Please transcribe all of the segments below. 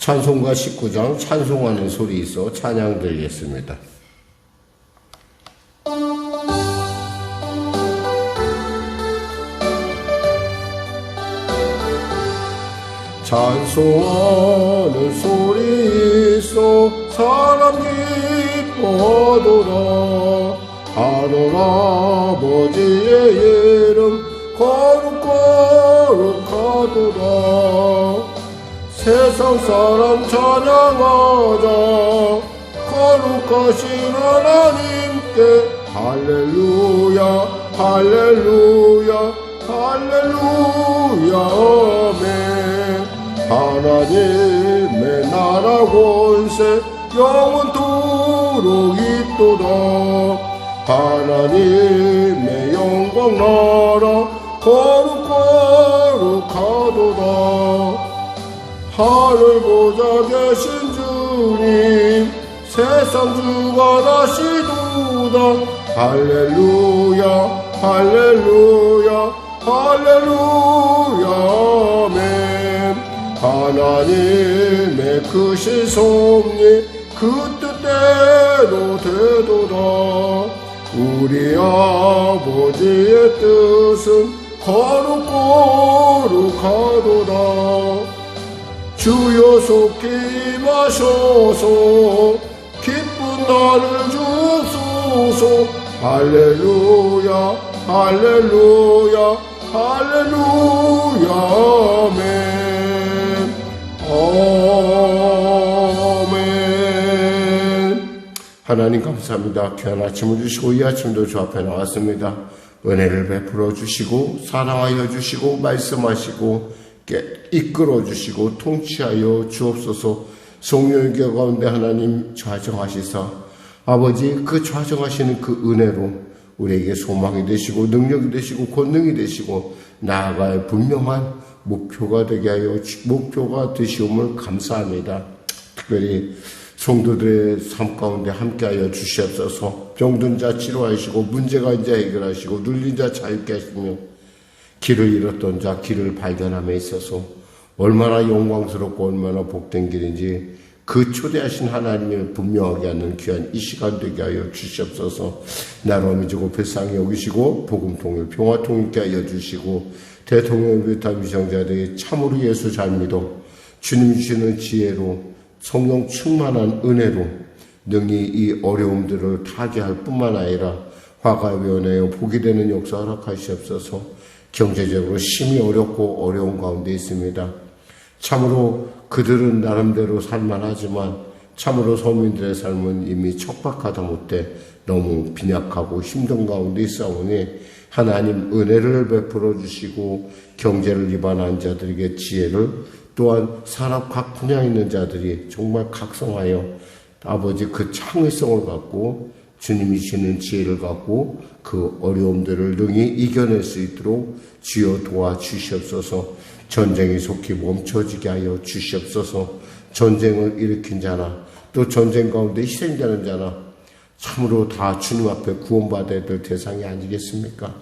찬송가 19장 찬송하는 소리 있어 찬양 드리겠습니다. 찬송하는 소리 있어 사람 기뻐하도라. 하늘 아버지의 이름 거룩거룩하도라. 세상 사람 찬양하자. 거룩하신 하나님께 할렐루야 할렐루야 할렐루야 아멘. 하나님의 나라 권세 영원토록 있도다. 하나님의 영광 나라 거룩거룩하도다. 하늘 보좌 계신 주님 세상 주가 다시도다. 할렐루야 할렐루야 할렐루야 아멘. 하나님의 크신 섭리 그 뜻대로 되도다. 우리 아버지의 뜻은 거룩거룩하도다. 주여 속히 임하셔서 기쁜 날을 주옵소서. 할렐루야 할렐루야 할렐루야 아멘 아멘. 하나님 감사합니다. 귀한 아침을 주시고 이 아침도 주 앞에 나왔습니다. 은혜를 베풀어 주시고 사랑하여 주시고 말씀하시고 이끌어 주시고 통치하여 주옵소서. 성령의 교회 가운데 하나님 좌정하시사 아버지 그 좌정하시는 그 은혜로 우리에게 소망이 되시고 능력이 되시고 권능이 되시고 나아갈 분명한 목표가 되게 하여 목표가 되시옴을 감사합니다. 특별히 성도들의 삶 가운데 함께하여 주시옵소서. 병든 자 치료하시고 문제가 이제 해결하시고 눌린 자 자유케 하시며 길을 잃었던 자 길을 발견함에 있어서 얼마나 영광스럽고 얼마나 복된 길인지 그 초대하신 하나님을 분명하게 하는 귀한 이 시간 되게 하여 주시옵소서. 나라를 지고 불쌍히 여기시고 복음 통일 평화 통일케 하여 주시고 대통령을 비롯한 위정자들이 참으로 예수 잘 믿어 주님 주시는 지혜로 성령 충만한 은혜로 능히 이 어려움들을 타개할 뿐만 아니라 화가위원회에 복이 되는 역사 허락하시옵소서. 경제적으로 심히 어렵고 어려운 가운데 있습니다. 참으로 그들은 나름대로 살만하지만 참으로 서민들의 삶은 이미 척박하다 못해 너무 빈약하고 힘든 가운데 있사오니 하나님 은혜를 베풀어 주시고 경제를 위반한 자들에게 지혜를 또한 산업 각 분야에 있는 자들이 정말 각성하여 아버지 그 창의성을 갖고 주님이 주시는 지혜를 갖고 그 어려움들을 능히 이겨낼 수 있도록 주여 도와주시옵소서. 전쟁이 속히 멈춰지게 하여 주시옵소서. 전쟁을 일으킨 자나 또 전쟁 가운데 희생되는 자나 참으로 다 주님 앞에 구원받아야 될 대상이 아니겠습니까?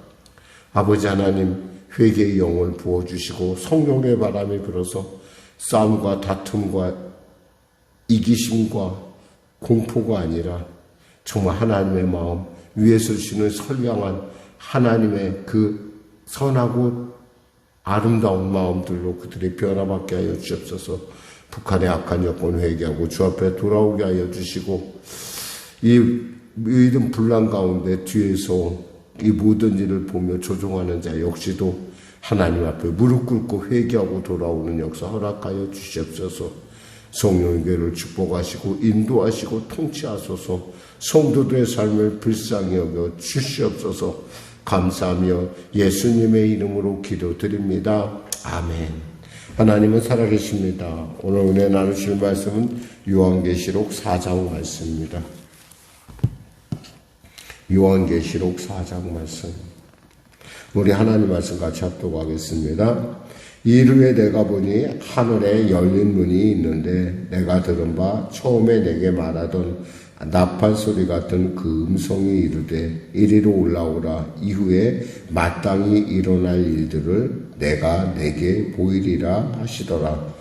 아버지 하나님 회개의 영을 부어주시고 성령의 바람이 불어서 싸움과 다툼과 이기심과 공포가 아니라 정말 하나님의 마음 위에서 주시는 선량한 하나님의 그 선하고 아름다운 마음들로 그들이 변화받게 하여 주옵소서. 북한의 악한 여건 회개하고 주 앞에 돌아오게 하여 주시고 이 믿음 분란 가운데 뒤에서 이 모든 일을 보며 조종하는 자 역시도 하나님 앞에 무릎 꿇고 회개하고 돌아오는 역사 허락하여 주시옵소서. 성령의 교회를 축복하시고 인도하시고 통치하소서. 성도들의 삶을 불쌍히 여겨 주시옵소서. 감사하며 예수님의 이름으로 기도드립니다. 아멘. 하나님은 살아계십니다. 오늘 은혜 나누실 말씀은 요한계시록 4장 말씀입니다. 요한계시록 4장 말씀. 우리 하나님 말씀 같이 합독하겠습니다. 이르에 내가 보니 하늘에 열린 문이 있는데 내가 들은 바 처음에 내게 말하던 나팔 소리 같은 그 음성이 이르되 이리로 올라오라. 이후에 마땅히 일어날 일들을 내가 내게 보이리라 하시더라.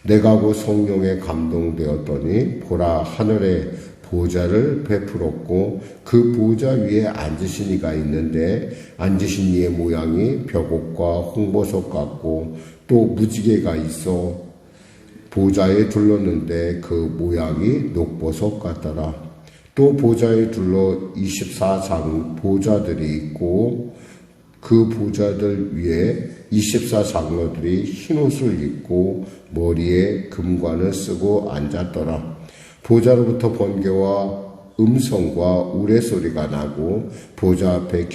내가 그 성령에 감동되었더니 보라 하늘에 보좌를 베풀었고 그 보좌 위에 앉으신 이가 있는데 앉으신 이의 모양이 벽옷과 홍보석 같고 또 무지개가 있어 보좌에 둘렀는데 그 모양이 녹보석 같더라. 또 보좌에 둘러 24장 보좌들이 있고 그 보좌들 위에 24장로들이 흰옷을 입고 머리에 금관을 쓰고 앉았더라. 보좌로부터 번개와 음성과 우레소리가 나고 보좌 앞에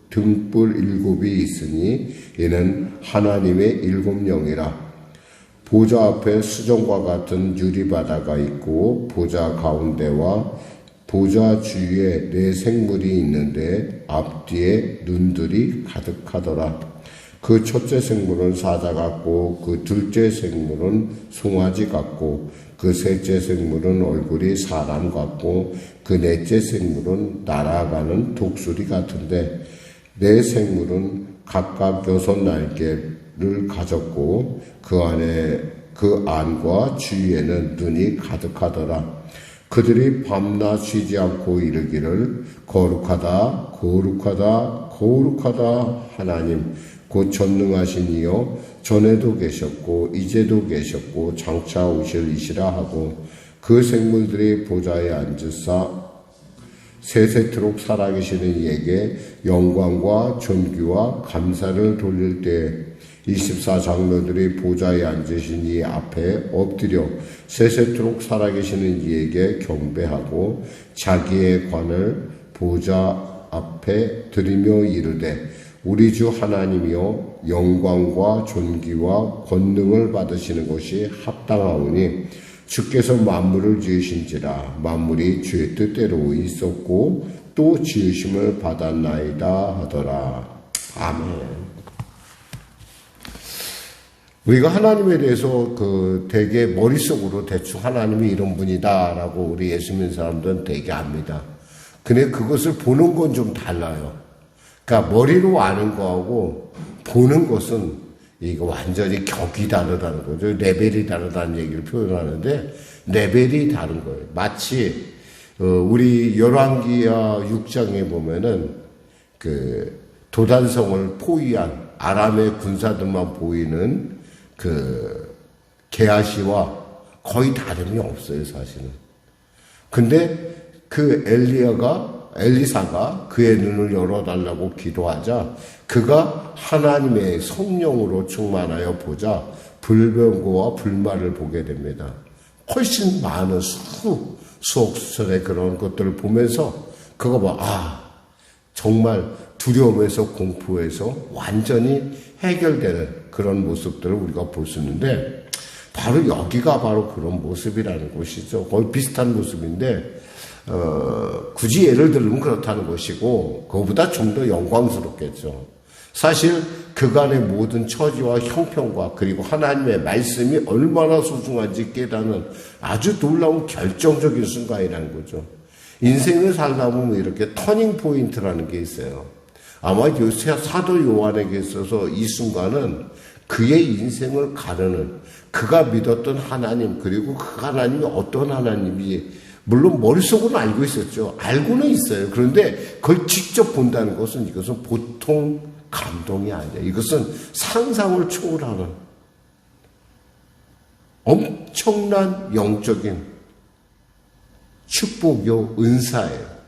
등불 7이 있으니 이는 하나님의 7영이라. 보좌 앞에 수정과 같은 유리바다가 있고 보좌 가운데와 보좌 주위에 4 생물이 있는데 앞뒤에 눈들이 가득하더라. 그 첫째 생물은 사자 같고 그 둘째 생물은 송아지 같고 그 셋째 생물은 얼굴이 사람 같고 그 넷째 생물은 날아가는 독수리 같은데 4 생물은 각각 6 날개를 가졌고 그 안과 주위에는 눈이 가득하더라. 그들이 밤낮 쉬지 않고 이르기를 거룩하다 거룩하다 거룩하다 하나님 곧 전능하신 이여 전에도 계셨고 이제도 계셨고 장차 오실 이시라 하고 그 생물들이 보좌에 앉으사 세세토록 살아계시는 이에게 영광과 존귀와 감사를 돌릴 때 24장로들이 보좌에 앉으신 이 앞에 엎드려 세세토록 살아계시는 이에게 경배하고 자기의 관을 보좌 앞에 드리며 이르되 우리 주 하나님이여 영광과 존귀와 권능을 받으시는 것이 합당하오니 주께서 만물을 지으신지라 만물이 주의 뜻대로 있었고 또 지으심을 받았나이다 하더라. 아멘. 우리가 하나님에 대해서 되게 머릿속으로 대충 하나님이 이런 분이다라고 우리 예수 믿는 사람들은 되게 압니다. 근데 그것을 보는 건 좀 달라요. 그러니까 머리로 아는 거하고 보는 것은 이거 완전히 격이 다르다는 거죠. 레벨이 다르다는 얘기를 표현하는데 레벨이 다른 거예요. 마치 우리 열왕기하 6장에 보면은 그 도단성을 포위한 아람의 군사들만 보이는 그 게하시와 거의 다름이 없어요, 사실은. 근데 그 엘리사가 그의 눈을 열어달라고 기도하자 그가 하나님의 성령으로 충만하여 보자 불병거와 불말을 보게 됩니다. 훨씬 많은 수억수천의 그런 것들을 보면서 그거 정말 두려움에서 공포에서 완전히 해결되는 그런 모습들을 우리가 볼 수 있는데 바로 여기가 바로 그런 모습이라는 것이죠. 거의 비슷한 모습인데 굳이 예를 들면 그렇다는 것이고 그거보다 좀 더 영광스럽겠죠. 사실 그간의 모든 처지와 형편과 그리고 하나님의 말씀이 얼마나 소중한지 깨닫는 아주 놀라운 결정적인 순간이라는 거죠. 인생을 살다 보면 이렇게 터닝 포인트라는 게 있어요. 아마 사도 요한에게 있어서 이 순간은 그의 인생을 가르는 그가 믿었던 하나님 그리고 그 하나님이 어떤 하나님인지 물론 머릿속으로는 알고 있었죠. 알고는 있어요. 그런데 그걸 직접 본다는 것은 이것은 보통 감동이 아니에요. 이것은 상상을 초월하는 엄청난 영적인 축복이요 은사예요.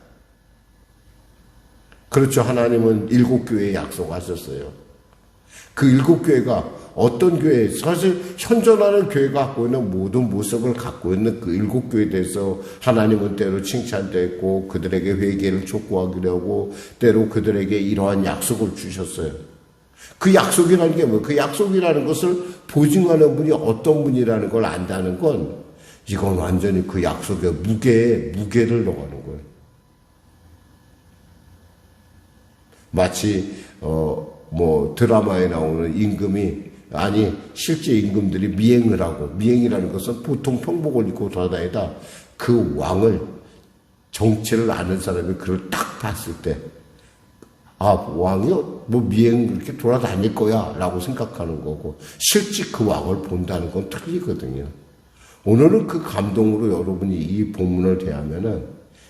그렇죠. 하나님은 7교회에 약속하셨어요. 그 7교회가 어떤 교회, 사실 현존하는 교회가 갖고 있는 모든 모습을 갖고 있는 그 7교회에 대해서 하나님은 때로 칭찬도 했고 그들에게 회개를 촉구하기도 하고 때로 그들에게 이러한 약속을 주셨어요. 그 약속이라는 게 뭐예요? 그 약속이라는 것을 보증하는 분이 어떤 분이라는 걸 안다는 건 이건 완전히 그 약속의 무게를 넣어가는 거예요. 마치 드라마에 나오는 임금이 실제 임금들이 미행을 하고 미행이라는 것은 보통 평복을 입고 돌아다니다 그 왕을 정체를 아는 사람이 그걸 딱 봤을 때 왕이 뭐 미행 그렇게 돌아다닐 거야 라고 생각하는 거고, 실제 그 왕을 본다는 건 틀리거든요. 오늘은 그 감동으로 여러분이 이 본문을 대하면은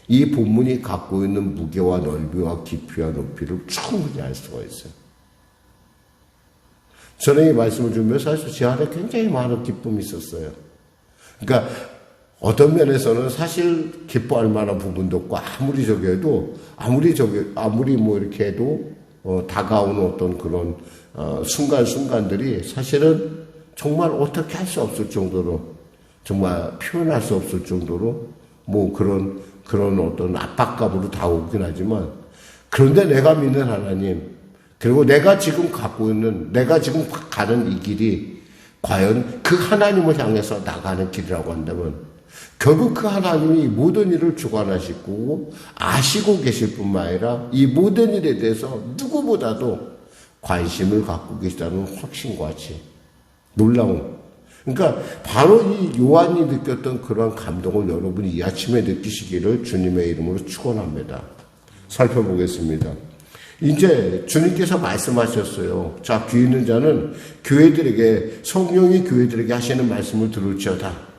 이 본문이 갖고 있는 무게와 넓이와 깊이와 높이를 충분히 알 수가 있어요. 저는 이 말씀을 주면서 사실 제 안에 굉장히 많은 기쁨이 있었어요. 그러니까 어떤 면에서는 사실 기뻐할 만한 부분도 없고, 아무리 뭐 이렇게 해도 다가오는 어떤 그런 순간순간들이 사실은 정말 어떻게 할 수 없을 정도로, 정말 표현할 수 없을 정도로 뭐 그런 어떤 압박감으로 다가오긴 하지만, 그런데 내가 믿는 하나님, 그리고 내가 지금 갖고 있는, 내가 지금 가는 이 길이 과연 그 하나님을 향해서 나가는 길이라고 한다면, 결국 그 하나님이 모든 일을 주관하시고 아시고 계실 뿐만 아니라 이 모든 일에 대해서 누구보다도 관심을 갖고 계시다는 확신과 같이 놀라운, 그러니까 바로 이 요한이 느꼈던 그런 감동을 여러분이 이 아침에 느끼시기를 주님의 이름으로 축원합니다. 살펴보겠습니다. 이제 주님께서 말씀하셨어요. 자, 귀 있는 자는 교회들에게, 성령이 교회들에게 하시는 말씀을 들을지어다.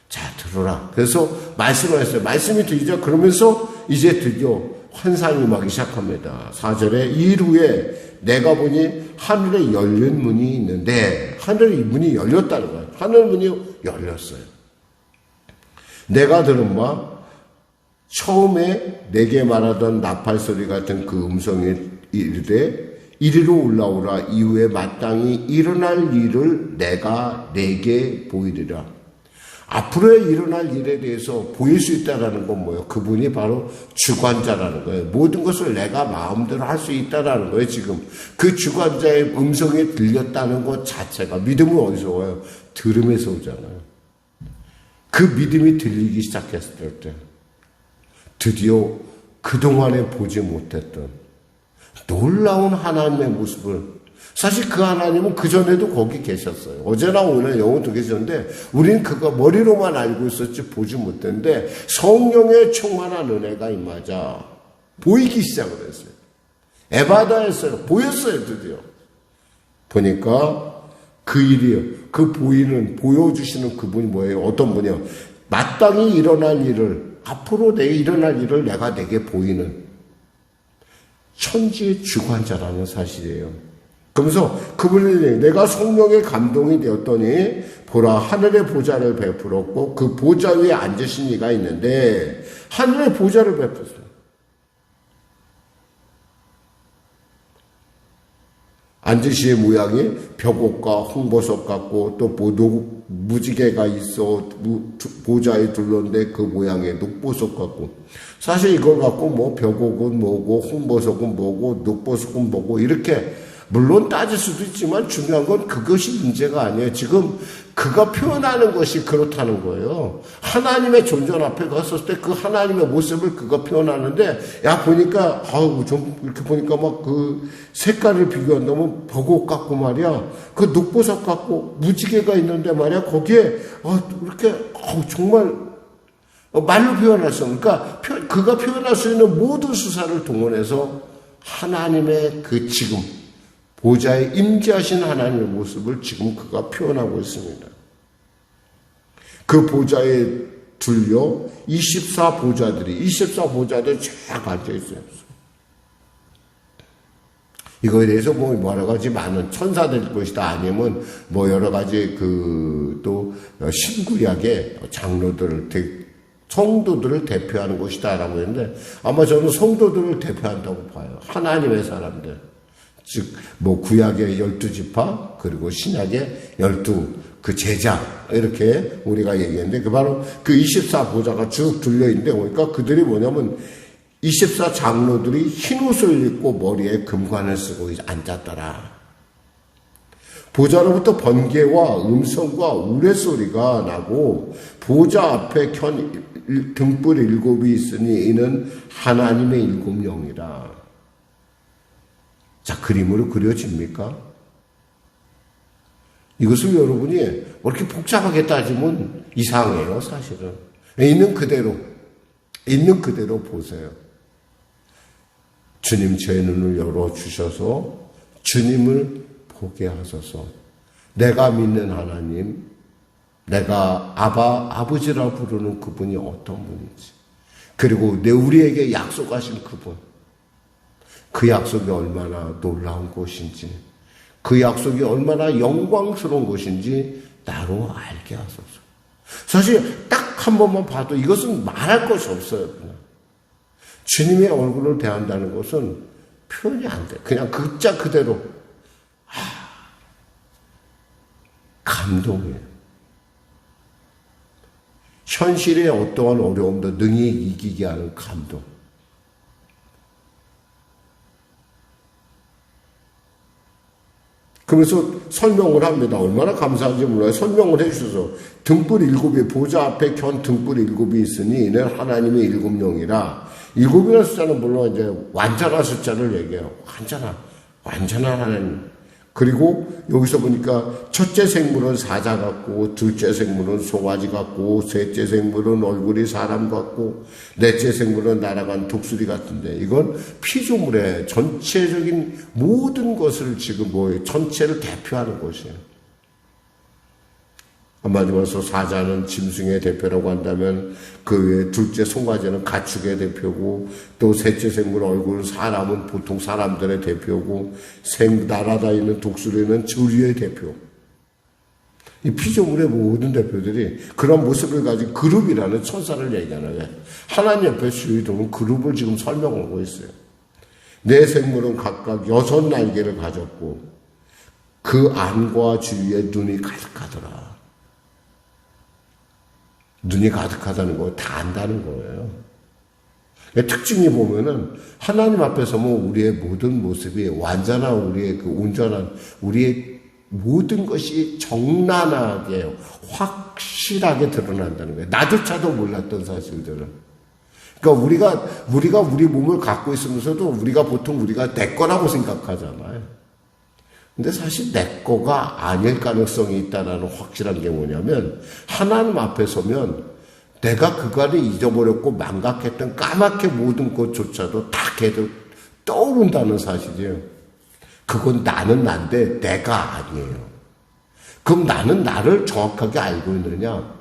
자, 들어라. 그래서 말씀을 했어요. 말씀이 들리죠. 그러면서 이제 드디어 환상이 임하기 시작합니다. 4절에 이 일 후에 내가 보니 하늘에 열린 문이 있는데, 하늘의 문이 열렸다는 거예요. 하늘 문이 열렸어요. 내가 들은 바 처음에 내게 말하던 나팔 소리 같은 그 음성이 이르되 이리로 올라오라. 이후에 마땅히 일어날 일을 내가 내게 보이리라. 앞으로 일어날 일에 대해서 보일 수 있다는 건 뭐예요? 그분이 바로 주관자라는 거예요. 모든 것을 내가 마음대로 할 수 있다는 거예요. 지금 그 주관자의 음성이 들렸다는 것 자체가, 믿음은 어디서 와요? 들음에서 오잖아요. 그 믿음이 들리기 시작했을 때 드디어 그동안에 보지 못했던 놀라운 하나님의 모습을, 사실 그 하나님은 그전에도 거기 계셨어요. 어제나 오늘 영원도 계셨는데 우리는 그거 머리로만 알고 있었지 보지 못했는데, 성령의 충만한 은혜가 임하자 보이기 시작을 했어요. 에바다했어요. 보였어요. 드디어 보니까 그 일이요, 그 보여주시는 그분이 뭐예요? 어떤 분이요? 마땅히 일어날 일을, 앞으로 일어날 일을 내가 내게 보이는 천지의 주관자라는 사실이에요. 그러면서 그분이 내가 성령의 감동이 되었더니 보라, 하늘의 보좌를 베풀었고 그 보좌 위에 앉으신 이가 있는데, 하늘의 보좌를 베풀었어요. 앉으시의 모양이 벽옷과 홍보석 같고, 또 무지개가 있어 보좌에 둘렀는데 그 모양의 녹보석 같고, 사실 이걸 갖고 뭐 벽옷은 뭐고 홍보석은 뭐고 녹보석은 뭐고 이렇게 물론 따질 수도 있지만, 중요한 건 그것이 문제가 아니에요. 지금 그가 표현하는 것이 그렇다는 거예요. 하나님의 존재 앞에 갔을 때 그 하나님의 모습을 그가 표현하는데, 야, 보니까, 좀 이렇게 보니까 막 그 색깔을 비교한다면 벽옷 같고 말이야, 그 녹보석 같고 무지개가 있는데 말이야, 거기에, 이렇게, 정말, 말로 표현할 수 없는, 그러니까 그가 표현할 수 있는 모든 수사를 동원해서 하나님의 그 지금, 보좌에 임재하신 하나님의 모습을 지금 그가 표현하고 있습니다. 그 보좌에 둘려 24보좌들이 쫙 앉아있어요. 이거에 대해서 뭐 여러 가지 많은 천사될 것이다, 아니면 뭐 여러 가지 또 신구약의 성도들을 대표하는 것이다라고 했는데, 아마 저는 성도들을 대표한다고 봐요. 하나님의 사람들. 즉, 뭐, 구약의 12지파, 그리고 신약의 12그 제자, 이렇게 우리가 얘기했는데, 그 바로 그 24보좌가 쭉 둘려있는데, 보니까 그들이 뭐냐면, 24장로들이 흰 옷을 입고 머리에 금관을 쓰고 앉았더라. 보좌로부터 번개와 음성과 우레소리가 나고, 보좌 앞에 켠 등불 7이 있으니 이는 하나님의 7영이라. 자, 그림으로 그려집니까? 이것을 여러분이 이렇게 복잡하게 따지면 이상해요, 사실은. 있는 그대로 보세요. 주님 제 눈을 열어주셔서 주님을 보게 하소서. 내가 믿는 하나님, 내가 아버지라 부르는 그분이 어떤 분인지, 그리고 우리에게 약속하신 그분, 그 약속이 얼마나 놀라운 것인지, 그 약속이 얼마나 영광스러운 것인지 나로 알게 하소서. 사실 딱 한 번만 봐도 이것은 말할 것이 없어요. 그냥. 주님의 얼굴을 대한다는 것은 표현이 안 돼. 그냥 글자 그대로 감동이에요. 현실의 어떠한 어려움도 능히 이기게 하는 감동. 그러면서 설명을 합니다. 얼마나 감사한지 몰라요. 설명을 해주셔서 등불 7이 보좌 앞에 견 등불 7이 있으니 이는 하나님의 7영이라. 7이라는 숫자는 물론 이제 완전한 숫자를 얘기해요. 완전한 하나님. 그리고 여기서 보니까 첫째 생물은 사자 같고, 둘째 생물은 송아지 같고, 셋째 생물은 얼굴이 사람 같고, 넷째 생물은 날아간 독수리 같은데, 이건 피조물의 전체적인 모든 것을 지금 전체를 대표하는 것이에요. 한마디로 해서 사자는 짐승의 대표라고 한다면, 그 외에 둘째 송아지는 가축의 대표고, 또 셋째 생물 얼굴 사람은 보통 사람들의 대표고, 날아다니는 독수리는 조류의 대표. 이 피조물의 모든 대표들이 그런 모습을 가진 그룹이라는 천사를 얘기하는 거예요. 하나님 옆에 주의도는 그룹을 지금 설명하고 있어요. 네 생물은 각각 6날개를 가졌고, 그 안과 주위에 눈이 가득하더라. 눈이 가득하다는 거 다 안다는 거예요. 특징이 보면은 하나님 앞에 서면 우리의 모든 모습이 완전한 우리의 그 온전한 우리의 모든 것이 정난하게 확실하게 드러난다는 거예요. 나조차도 몰랐던 사실들은. 그러니까 우리가 우리 몸을 갖고 있으면서도 우리가 내 거라고 생각하잖아요. 근데 사실 내 거가 아닐 가능성이 있다는 확실한 게 뭐냐면, 하나님 앞에 서면 내가 그간에 잊어버렸고 망각했던 까맣게 모든 것조차도 다 계속 떠오른다는 사실이에요. 그건 나는 난데 내가 아니에요. 그럼 나는 나를 정확하게 알고 있느냐?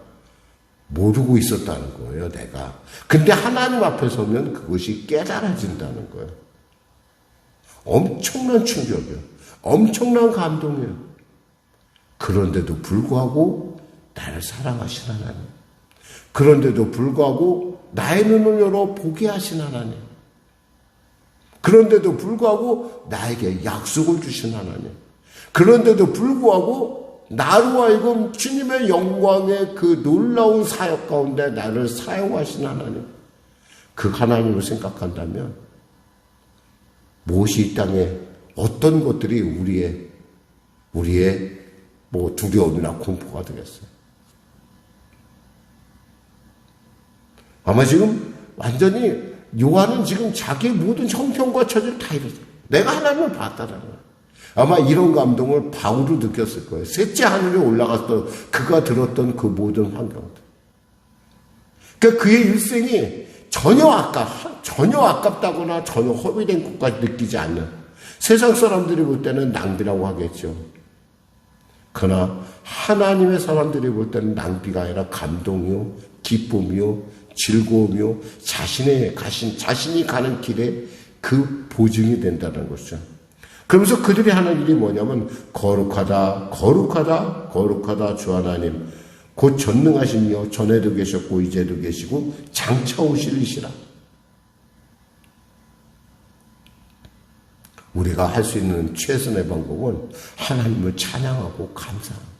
모르고 있었다는 거예요, 내가. 근데 하나님 앞에 서면 그것이 깨달아진다는 거예요. 엄청난 충격이에요. 엄청난 감동이에요. 그런데도 불구하고 나를 사랑하신 하나님. 그런데도 불구하고 나의 눈을 열어 보게 하신 하나님. 그런데도 불구하고 나에게 약속을 주신 하나님. 그런데도 불구하고 나로 하여금 주님의 영광의 그 놀라운 사역 가운데 나를 사용하신 하나님. 그 하나님을 생각한다면 무엇이 이 땅에 어떤 것들이 우리의 두려움이나 공포가 되겠어요. 아마 지금 완전히 요한은 지금 자기의 모든 형편과 처지를 다 잃었어요. 내가 하나님을 봤다라는 거예요. 아마 이런 감동을 바울도 느꼈을 거예요. 셋째 하늘에 올라갔던 그가 들었던 그 모든 환경들. 그러니까 그의 일생이 전혀 아깝다거나 전혀 허비된 것까지 느끼지 않는, 세상 사람들이 볼 때는 낭비라고 하겠죠. 그러나 하나님의 사람들이 볼 때는 낭비가 아니라 감동이요, 기쁨이요, 즐거움이요, 자신이 가는 길에 그 보증이 된다는 것이죠. 그러면서 그들이 하는 일이 뭐냐면, 거룩하다, 거룩하다, 거룩하다 주 하나님, 곧 전능하신 이여, 전에도 계셨고 이제도 계시고 장차 오실 이시라. 우리가 할 수 있는 최선의 방법은 하나님을 찬양하고 감사합니다.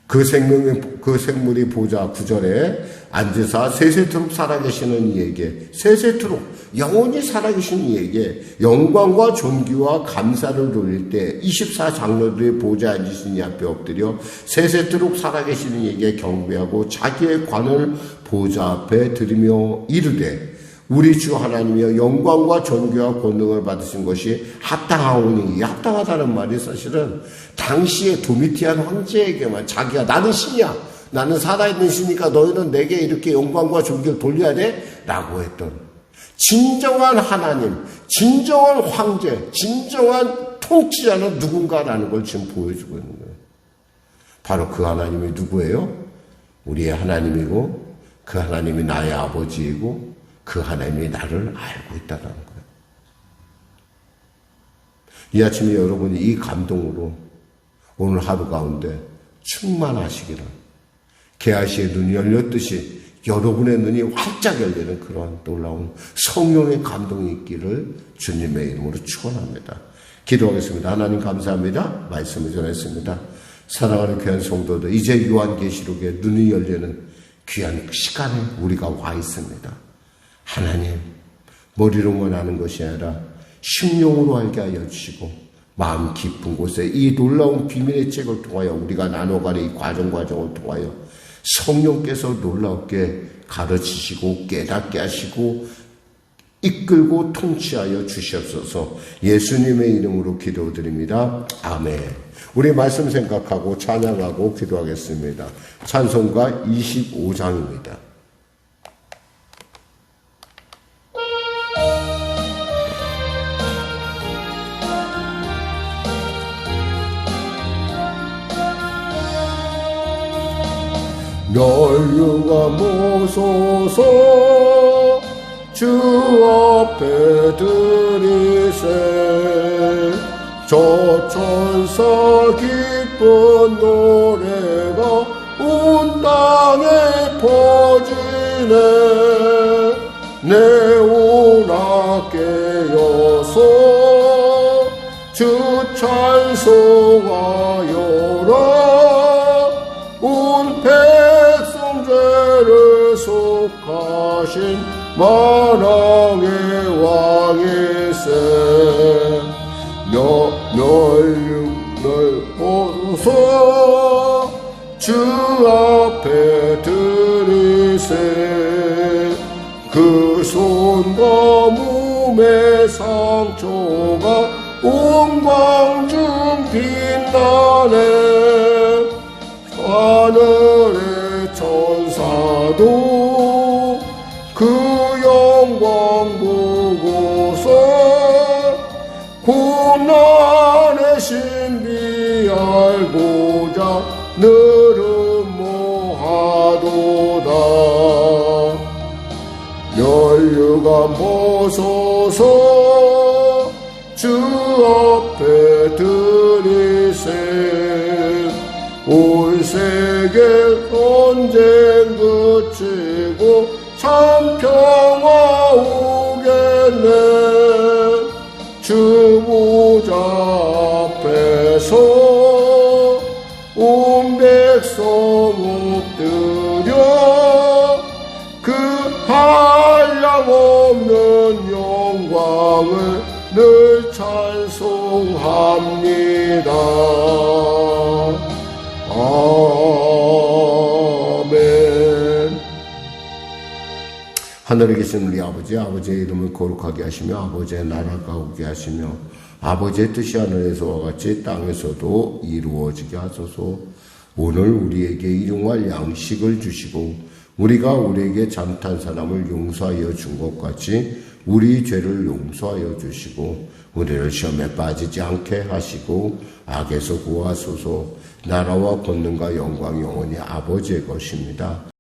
그 생물이 보좌 9절에 앉으사 세세토록 살아계시는 이에게, 세세토록 영원히 살아계신 이에게 영광과 존귀와 감사를 돌릴 때 24장로들의 보좌에 앉으신 이 앞에 엎드려 세세토록 살아계시는 이에게 경배하고 자기의 관을 보좌 앞에 드리며 이르되, 우리 주 하나님이여 영광과 존귀와 권능을 받으신 것이 합당하오니. 합당하다는 말이 사실은 당시의 도미티안 황제에게만, 자기가 나는 신이야, 나는 살아있는 신이니까 너희는 내게 이렇게 영광과 존귀를 돌려야 돼 라고 했던, 진정한 하나님, 진정한 황제, 진정한 통치자는 누군가라는 걸 지금 보여주고 있는 거예요. 바로 그 하나님이 누구예요? 우리의 하나님이고 그 하나님이 나의 아버지이고 그 하나님이 나를 알고 있다는 거예요. 이 아침에 여러분이 이 감동으로 오늘 하루 가운데 충만하시기를, 게하시의 눈이 열렸듯이 여러분의 눈이 활짝 열리는 그런 놀라운 성령의 감동이 있기를 주님의 이름으로 축원합니다. 기도하겠습니다. 하나님 감사합니다. 말씀을 전했습니다. 사랑하는 귀한 성도들, 이제 요한계시록에 눈이 열리는 귀한 시간에 우리가 와 있습니다. 하나님, 머리로만 아는 것이 아니라 심령으로 알게 하여 주시고 마음 깊은 곳에 이 놀라운 비밀의 책을 통하여 우리가 나눠가는 이 과정을 통하여 성령께서 놀랍게 가르치시고 깨닫게 하시고 이끌고 통치하여 주시옵소서. 예수님의 이름으로 기도드립니다. 아멘. 우리 말씀 생각하고 찬양하고 기도하겠습니다. 찬송가 25장입니다. 멸류가 모소서 주 앞에 드리세 저 천사 기쁜 노래가 온 땅에 퍼지네 내 오라 깨어서 주 찬송하여라 온 백성 죄를 속하신 만왕의 왕일세 멸류를 주 앞에 드리세 그 손과 몸의 상처가 온 광중 빛나네 하늘의 천사도 그 영광 보고서 고난의 신비 알고자 늘은 모하도다 멸류관 보소서 주 앞에 드리세 온 세계 전쟁 그치고 참 평화 오겠네 주 보좌 앞에서 온 백성 엎드려 그 한량없는 영광을 늘 찬송합니다. 아멘. 하늘에 계신 우리 아버지의 이름을 거룩하게 하시며 아버지의 나라가 오게 하시며 아버지의 뜻이 하늘에서와 같이 땅에서도 이루어지게 하소서. 오늘 우리에게 일용할 양식을 주시고 우리가 우리에게 잘못한 사람을 용서하여 준 것 같이 우리 죄를 용서하여 주시고 우리를 시험에 빠지지 않게 하시고 악에서 구하소서. 나라와 권능과 영광이 영원히 아버지의 것입니다.